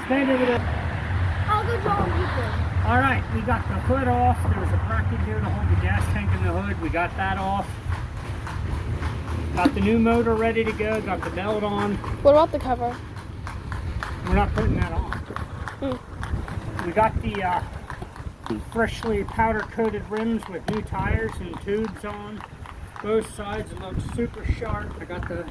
Stand over there. I'll go draw people. All right, we got the hood off. There was a bracket here to hold the gas tank in the hood. We got that off. Got the new motor ready to go. Got the belt on. What about the cover? We're not putting that on. Hmm. We got the freshly powder coated rims with new tires and tubes on both sides. It looks super sharp. I got the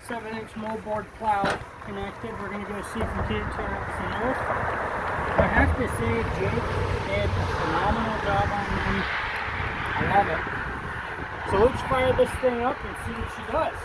7-inch moldboard plow connected. We're going to go see if we can't tear up some earth. I have to say, Jake did a phenomenal job on them. I love it. So let's fire this thing up and see what she does.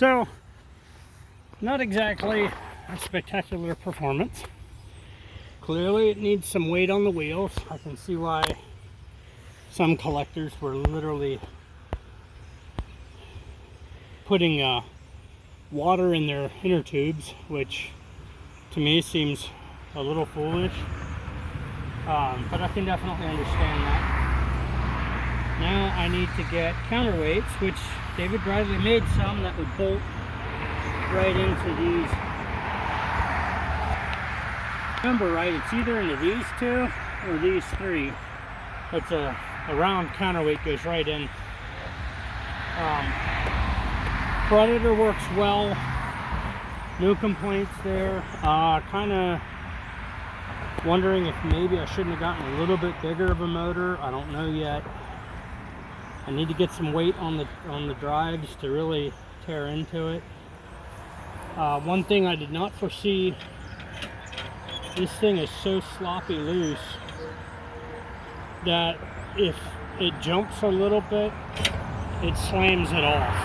So, not exactly a spectacular performance. Clearly it needs some weight on the wheels. I can see why some collectors were literally putting water in their inner tubes, which to me seems a little foolish. But I can definitely understand that. Now I need to get counterweights, which David Bradley made some that would bolt right into these. Remember right, it's either into these two or these three. It's a round counterweight goes right in. Predator works well. No complaints there. Kind of wondering if maybe I shouldn't have gotten a little bit bigger of a motor. I don't know yet. I need to get some weight on the drives to really tear into it. One thing I did not foresee, this thing is so sloppy loose that if it jumps a little bit, it slams it off.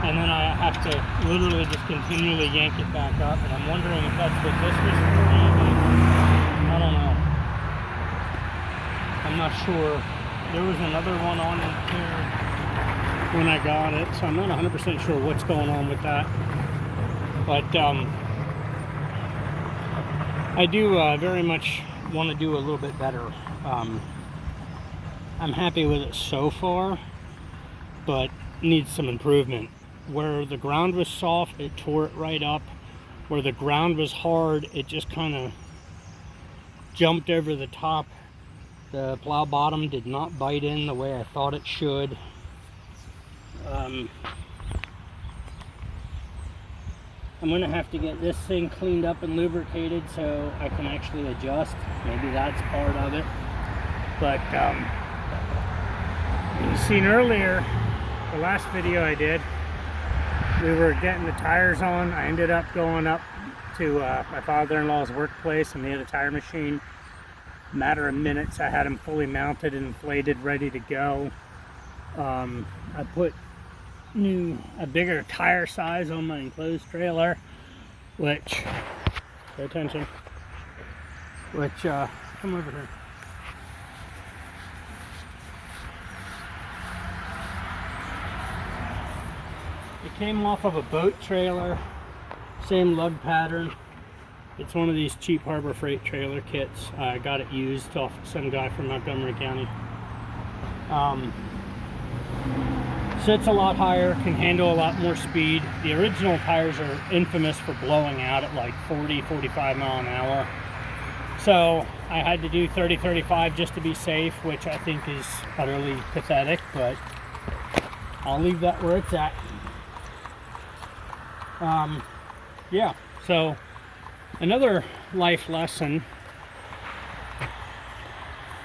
And then I have to literally just continually yank it back up. And I'm wondering if that's what this was for. I don't know. I'm not sure. There was another one on it here when I got it, so I'm not 100% sure what's going on with that. But I do very much want to do a little bit better. I'm happy with it so far, but needs some improvement. Where the ground was soft, it tore it right up. Where the ground was hard, it just kind of jumped over the top. The plow bottom did not bite in the way I thought it should. I'm going to have to get this thing cleaned up and lubricated so I can actually adjust. Maybe that's part of it. But you've seen earlier, the last video I did, we were getting the tires on. I ended up going up to my father-in-law's workplace, and they had a tire machine. Matter of minutes, I had them fully mounted and inflated, ready to go. I put a bigger tire size on my enclosed trailer, which, pay attention, which, come over here. It came off of a boat trailer, same lug pattern. It's one of these cheap Harbor Freight trailer kits. I got it used off some guy from Montgomery County. Sits a lot higher, can handle a lot more speed. The original tires are infamous for blowing out at like 40, 45 mile an hour. So I had to do 30, 35 just to be safe, which I think is utterly pathetic, but I'll leave that where it's at. Yeah, so another life lesson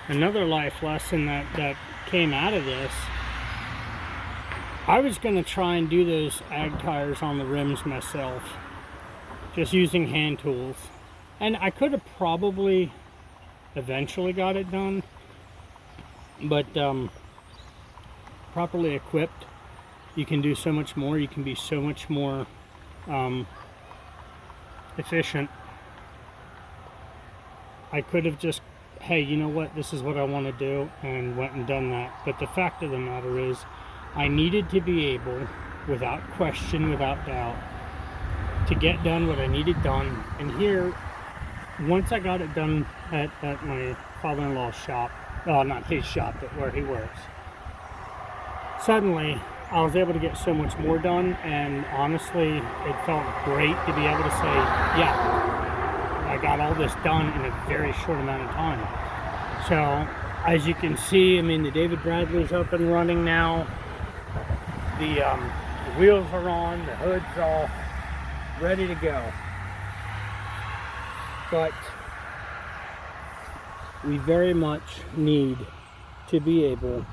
that came out of this, I was going to try and do those ag tires on the rims myself, just using hand tools. And I could have probably eventually got it done, but properly equipped, you can do so much more. You can be so much more efficient. I could have just, hey, you know what, this is what I want to do, and went and done that. But the fact of the matter is, I needed to be able, without question, without doubt, to get done what I needed done. And here, once I got it done at my father-in-law's shop, not his shop, but where he works, suddenly I was able to get so much more done, and honestly, it felt great to be able to say, yeah, I got all this done in a very short amount of time. So, as you can see, I mean, the David Bradley's up and running now. The wheels are on, the hood's all ready to go. But we very much need to be able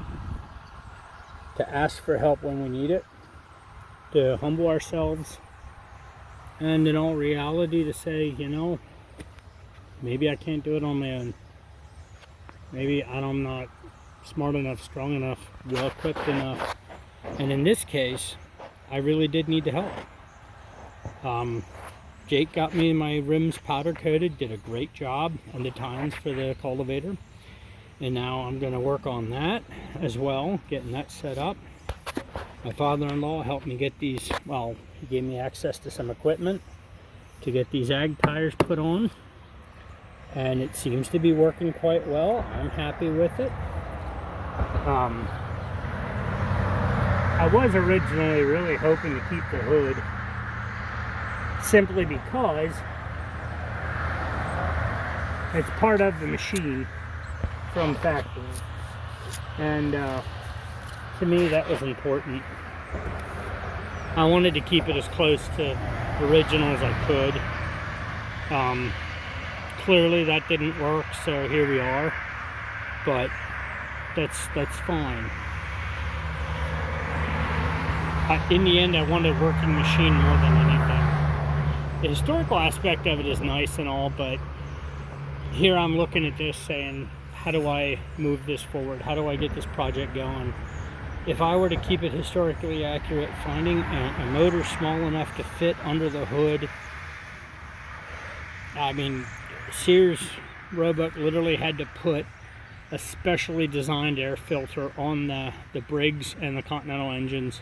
to ask for help when we need it, to humble ourselves, and in all reality to say, you know, maybe I can't do it on my own. Maybe I'm not smart enough, strong enough, well equipped enough. And in this case, I really did need the help. Jake got me my rims powder coated, did a great job on the tines for the cultivator. And now I'm going to work on that as well, getting that set up. My father-in-law helped me get these, well, he gave me access to some equipment to get these ag tires put on. And it seems to be working quite well. I'm happy with it. I was originally really hoping to keep the hood simply because it's part of the machine from factory, and to me that was important. I wanted to keep it as close to original as I could. Clearly that didn't work, so here we are, but that's fine. In the end, I wanted a working machine more than anything. The historical aspect of it is nice and all, but here I'm looking at this saying, how do I move this forward? How do I get this project going? If I were to keep it historically accurate, finding a motor small enough to fit under the hood, I mean, Sears Roebuck literally had to put a specially designed air filter on the Briggs and the Continental engines.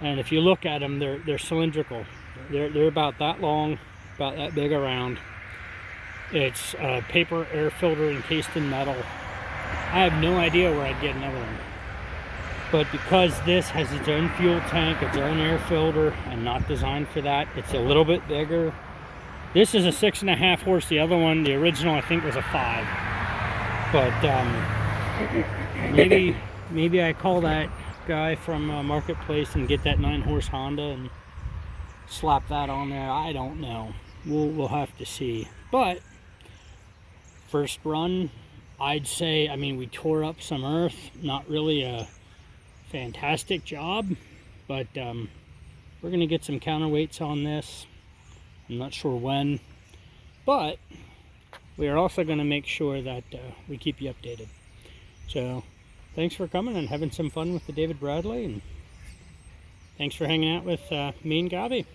And if you look at them, they're cylindrical. They're about that long, about that big around. It's a paper air filter encased in metal. I have no idea where I'd get another one. But because this has its own fuel tank, its own air filter, and not designed for that, it's a little bit bigger. This is a 6.5 horse. The other one, the original, I think was a 5. But maybe I call that guy from Marketplace and get that 9 horse Honda and slap that on there. I don't know. We'll have to see. But first run, I'd say, I mean, we tore up some earth. Not really a fantastic job, but we're going to get some counterweights on this. I'm not sure when, but we are also going to make sure that we keep you updated. So thanks for coming and having some fun with the David Bradley, and thanks for hanging out with me and Gabi.